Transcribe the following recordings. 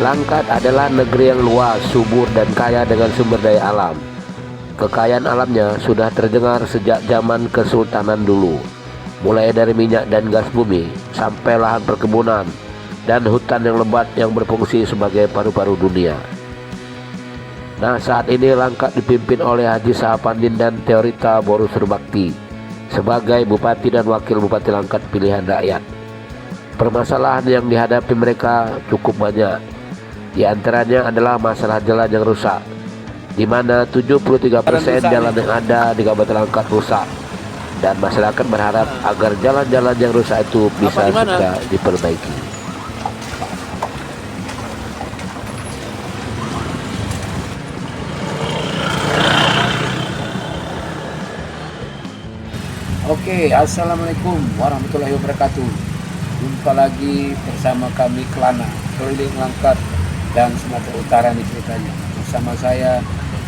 Langkat adalah negeri yang luas, subur dan kaya dengan sumber daya alam. Kekayaan alamnya sudah terdengar sejak zaman Kesultanan dulu, mulai dari minyak dan gas bumi sampai lahan perkebunan dan hutan yang lebat yang berfungsi sebagai paru-paru dunia. Nah, saat ini Langkat dipimpin oleh Haji Sahapanddin dan Teorita Boru Surbakti sebagai Bupati dan Wakil Bupati Langkat pilihan rakyat. Permasalahan yang dihadapi mereka cukup banyak. Di antaranya adalah masalah jalan yang rusak, di mana 73% jalan yang ada di Kabupaten Langkat rusak, dan masyarakat berharap agar jalan-jalan yang rusak itu bisa segera diperbaiki. Oke, assalamualaikum warahmatullahi wabarakatuh. Jumpa lagi bersama kami Kelana, keliling Langkat dan Sumatera Utara nih ceritanya. Bersama saya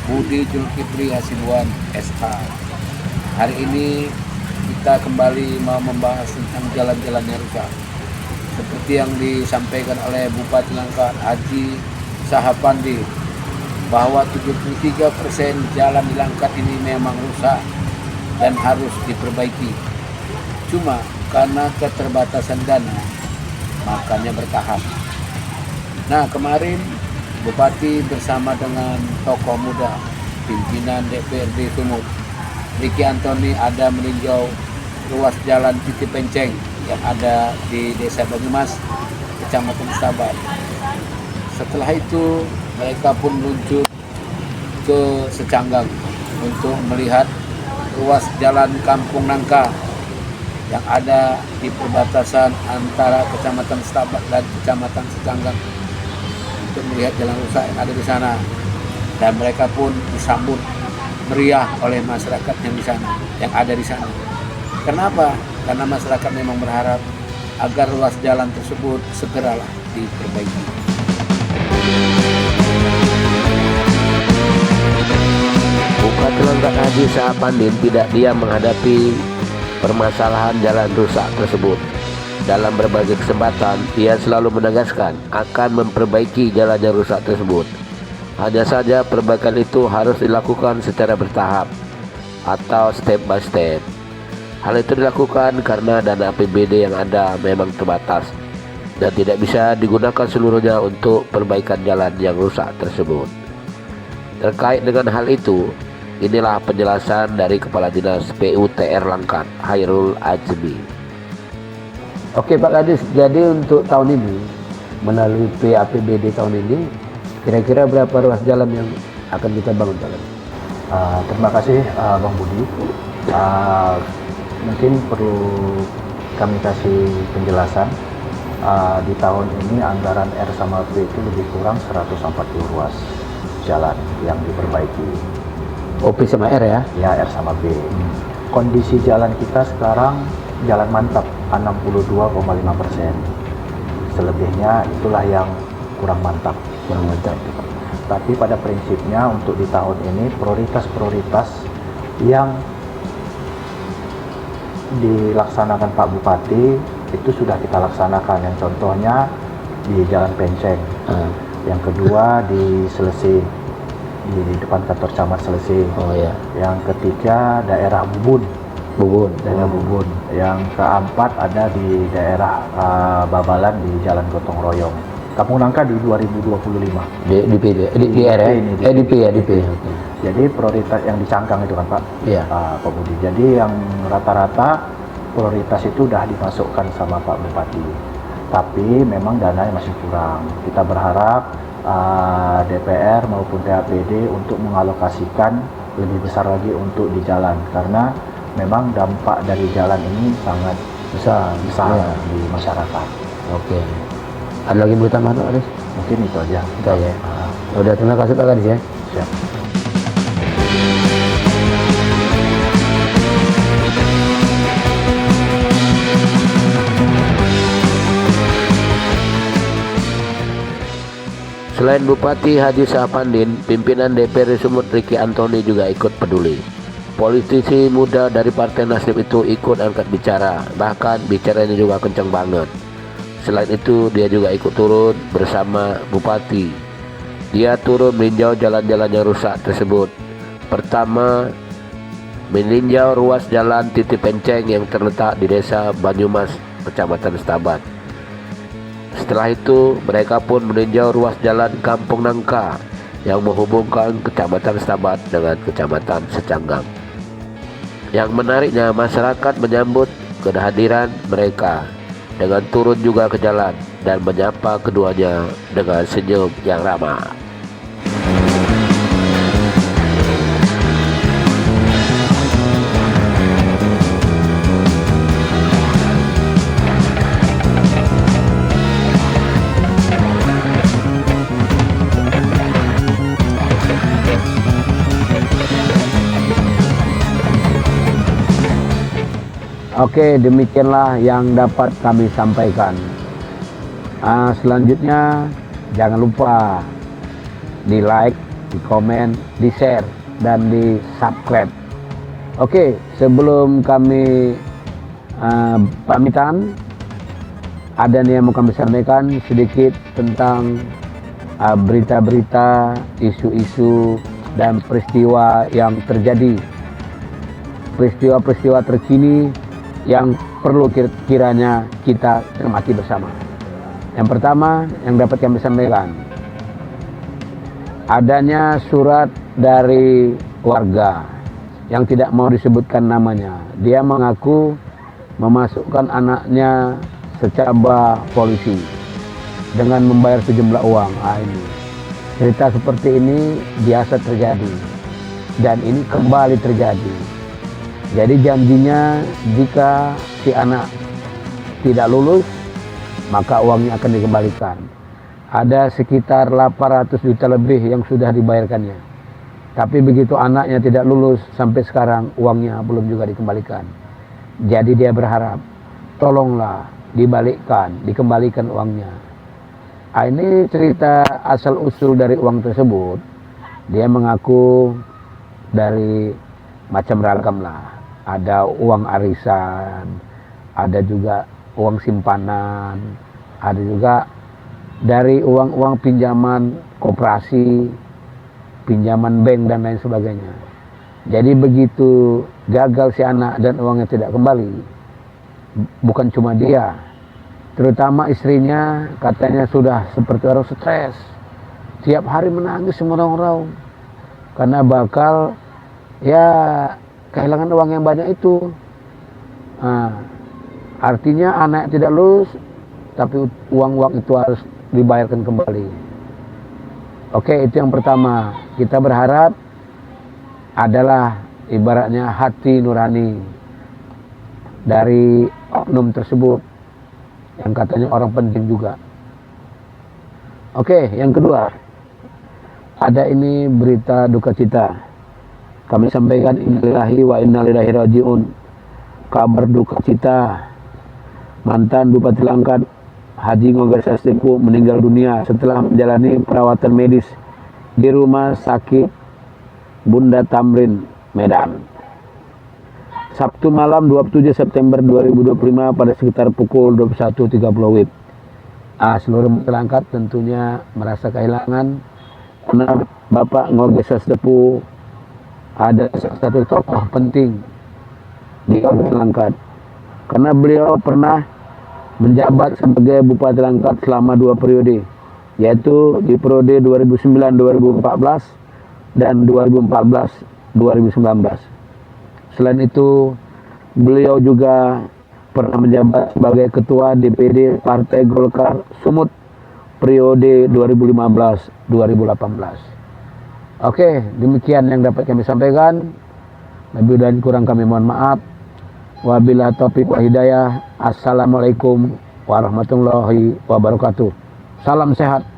Budi Julkipli Hasibuan SH. Hari ini kita kembali mau membahas tentang jalan-jalan yang rusak. Seperti yang disampaikan oleh Bupati Langkat Haji Sahapanddin, bahwa 73% jalan di Langkat ini memang rusak dan harus diperbaiki. Cuma karena keterbatasan dana, makanya bertahap. Nah, kemarin Bupati bersama dengan tokoh muda, pimpinan DPRD Sumut, Riki Antoni, ada meninjau ruas jalan Titi Penceng yang ada di Desa Banyumas, Kecamatan Stabat. Setelah itu mereka pun meluncur ke Secanggang untuk melihat ruas jalan Kampung Nangka yang ada di perbatasan antara Kecamatan Stabat dan Kecamatan Secanggang, untuk melihat jalan rusak yang ada di sana. Dan mereka pun disambut meriah oleh masyarakat yang ada di sana. Kenapa? Karena masyarakat memang berharap agar ruas jalan tersebut segeralah diperbaiki. Bupati Langkat Haji Sahapanddin tidak diam menghadapi permasalahan jalan rusak tersebut. Dalam berbagai kesempatan, ia selalu menegaskan akan memperbaiki jalan yang rusak tersebut. Hanya saja perbaikan itu harus dilakukan secara bertahap atau step by step. Hal itu dilakukan karena dana APBD yang ada memang terbatas dan tidak bisa digunakan seluruhnya untuk perbaikan jalan yang rusak tersebut. Terkait dengan hal itu, inilah penjelasan dari Kepala Dinas PUTR Langkat, Hairul Ajmi. Oke Pak Kadis, jadi untuk tahun ini, melalui PAPBD tahun ini, kira-kira berapa ruas jalan yang akan kita bangun Pak Kadis? Terima kasih Bang Budi. Mungkin perlu kami kasih penjelasan. Di tahun ini anggaran R sama B itu lebih kurang 140 ruas jalan yang diperbaiki. OP sama R ya? Ya, R sama B. Kondisi jalan kita sekarang jalan mantap 62,5%. Selebihnya itulah yang kurang mantap. Tapi pada prinsipnya untuk di tahun ini prioritas-prioritas yang dilaksanakan Pak Bupati itu sudah kita laksanakan. Yang contohnya di Jalan Penceng, yang kedua di Selesai, di depan kantor camat Selesai. Yang ketiga daerah Bubun. Daerah Bubun. Yang keempat ada di daerah Babalan di Jalan Gotong Royong. Kampung Nangka di 2025. Di R ya? Di P ya, di P. Jadi prioritas yang dicangkang itu kan Pak? Iya. Pak Budi. Jadi yang rata-rata prioritas itu sudah dimasukkan sama Pak Bupati. Tapi memang dananya masih kurang. Kita berharap DPR maupun TAPD untuk mengalokasikan lebih besar lagi untuk di jalan, karena memang dampak dari jalan ini sangat besar ya, di masyarakat. Oke. Ada lagi berita mana Pak Kadis? Mungkin itu aja. Ya. Udah, terima kasih Pak Kadis ya. Siap. Selain Bupati Haji Sahapanddin, pimpinan DPRD Sumut Riki Antoni juga ikut peduli. Politisi muda dari Partai Nasdem itu ikut angkat bicara, bahkan bicaranya juga kencang banget. Selain itu, dia juga ikut turun bersama Bupati. Dia turun meninjau jalan-jalan yang rusak tersebut. Pertama, meninjau ruas jalan Titik Penceng yang terletak di Desa Banyumas, Kecamatan Setabat. Setelah itu, mereka pun meninjau ruas jalan Kampung Nangka yang menghubungkan Kecamatan Setabat dengan Kecamatan Secanggang. Yang menariknya, masyarakat menyambut kehadiran mereka dengan turun juga ke jalan dan menyapa keduanya dengan senyum yang ramah. Oke, demikianlah yang dapat kami sampaikan. Selanjutnya jangan lupa di like, di komen, di share, dan di subscribe. Oke, sebelum kami pamitan, ada nih yang mau kami sampaikan sedikit tentang berita-berita, isu-isu, dan peristiwa yang terjadi. Peristiwa-peristiwa terkini yang perlu kiranya kita cermati bersama. Yang pertama yang dapat kami sampaikan, adanya surat dari warga yang tidak mau disebutkan namanya. Dia mengaku memasukkan anaknya secaba polisi dengan membayar sejumlah uang. Ini cerita seperti ini biasa terjadi dan ini kembali terjadi. Jadi janjinya jika si anak tidak lulus maka uangnya akan dikembalikan. Ada sekitar 800 juta lebih yang sudah dibayarkannya. Tapi begitu anaknya tidak lulus sampai sekarang uangnya belum juga dikembalikan. Jadi dia berharap tolonglah dikembalikan uangnya. Ini cerita asal usul dari uang tersebut. Dia mengaku dari macam ragam lah. Ada uang arisan, ada juga uang simpanan, ada juga dari uang-uang pinjaman koperasi, pinjaman bank dan lain sebagainya. Jadi begitu gagal si anak dan uangnya tidak kembali, bukan cuma dia, terutama istrinya katanya sudah seperti orang stres, tiap hari menangis semorong-morong karena bakal kehilangan uang yang banyak itu. Artinya anak tidak lulus, tapi uang-uang itu harus dibayarkan kembali. Oke, itu yang pertama. Kita berharap adalah ibaratnya hati nurani dari oknum tersebut yang katanya orang penting juga. Oke, yang kedua, ada ini berita duka cita. Kami sampaikan innalillahi wa inna ilaihi rajiun. Kabar duka cita, mantan Bupati Langkat Haji Ngogel Sasdepo meninggal dunia setelah menjalani perawatan medis di Rumah Sakit Bunda Tamrin, Medan. Sabtu malam 27 September 2025 pada sekitar pukul 21.30 WIB. Seluruh Langkat tentunya merasa kehilangan karena Bapak Ngogel Sasdepo ada satu tokoh penting di Kabupaten Langkat karena beliau pernah menjabat sebagai Bupati Langkat selama 2 periode, yaitu di periode 2009-2014 dan 2014-2019. Selain itu, beliau juga pernah menjabat sebagai Ketua DPD Partai Golkar Sumut periode 2015-2018. Oke, demikian yang dapat kami sampaikan. Lebih dan kurang kami mohon maaf. Wabillahi taufiq wa hidayah. Assalamualaikum warahmatullahi wabarakatuh. Salam sehat.